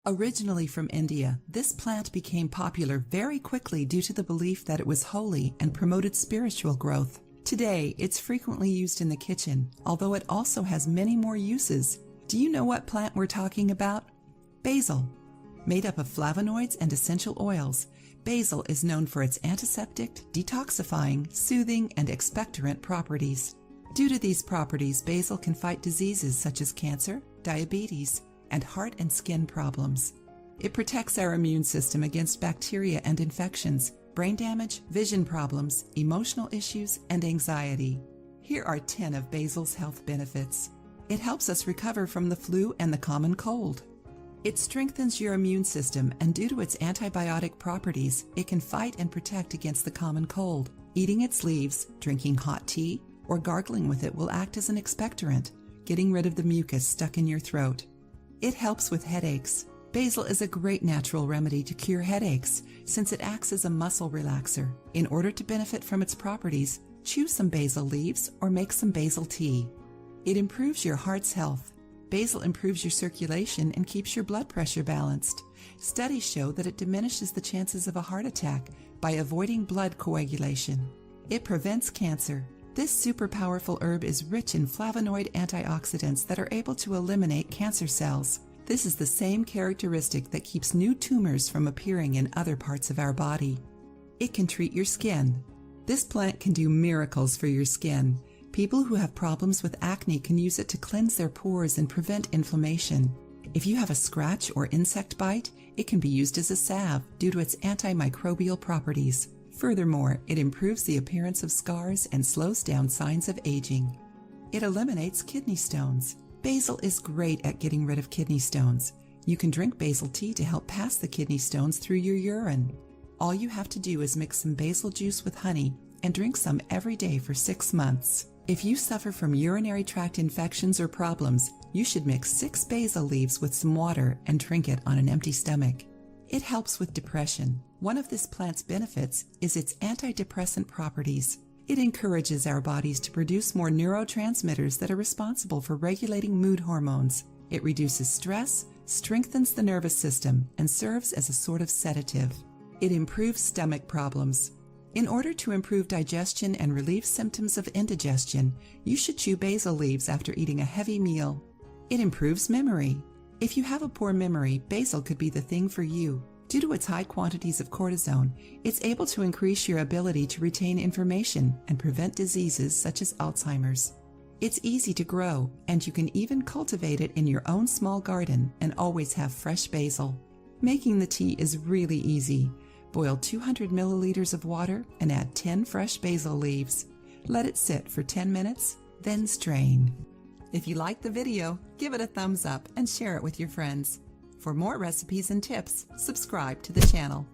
Originally from India, this plant became popular very quickly due to the belief that it was holy and promoted spiritual growth. Today, it's frequently used in the kitchen, although it also has many more uses. Do you know what plant we're talking about? Basil. Made up of flavonoids and essential oils, basil is known for its antiseptic, detoxifying, soothing, and expectorant properties. Due to these properties, basil can fight diseases such as cancer, diabetes, and heart and skin problems. It protects our immune system against bacteria and infections, brain damage, vision problems, emotional issues, and anxiety. Here are 10 of basil's health benefits. It helps us recover from the flu and the common cold. It strengthens your immune system, and due to its antibiotic properties, it can fight and protect against the common cold. Eating its leaves, drinking hot tea, or gargling with it will act as an expectorant, getting rid of the mucus stuck in your throat. It helps with headaches. Basil is a great natural remedy to cure headaches since it acts as a muscle relaxer. In order to benefit from its properties, chew some basil leaves or make some basil tea. It improves your heart's health. Basil improves your circulation and keeps your blood pressure balanced. Studies show that it diminishes the chances of a heart attack by avoiding blood coagulation. It prevents cancer. This super powerful herb is rich in flavonoid antioxidants that are able to eliminate cancer cells. This is the same characteristic that keeps new tumors from appearing in other parts of our body. It can treat your skin. This plant can do miracles for your skin. People who have problems with acne can use it to cleanse their pores and prevent inflammation. If you have a scratch or insect bite, it can be used as a salve due to its antimicrobial properties. Furthermore, it improves the appearance of scars and slows down signs of aging. It eliminates kidney stones. Basil is great at getting rid of kidney stones. You can drink basil tea to help pass the kidney stones through your urine. All you have to do is mix some basil juice with honey and drink some every day for 6 months. If you suffer from urinary tract infections or problems, you should mix 6 basil leaves with some water and drink it on an empty stomach. It helps with depression. One of this plant's benefits is its antidepressant properties. It encourages our bodies to produce more neurotransmitters that are responsible for regulating mood hormones. It reduces stress, strengthens the nervous system, and serves as a sort of sedative. It improves stomach problems. In order to improve digestion and relieve symptoms of indigestion, you should chew basil leaves after eating a heavy meal. It improves memory. If you have a poor memory, basil could be the thing for you. Due to its high quantities of cortisone, it's able to increase your ability to retain information and prevent diseases such as Alzheimer's. It's easy to grow, and you can even cultivate it in your own small garden and always have fresh basil. Making the tea is really easy. Boil 200 milliliters of water and add 10 fresh basil leaves. Let it sit for 10 minutes, then strain. If you liked the video, give it a thumbs up and share it with your friends. For more recipes and tips, subscribe to the channel.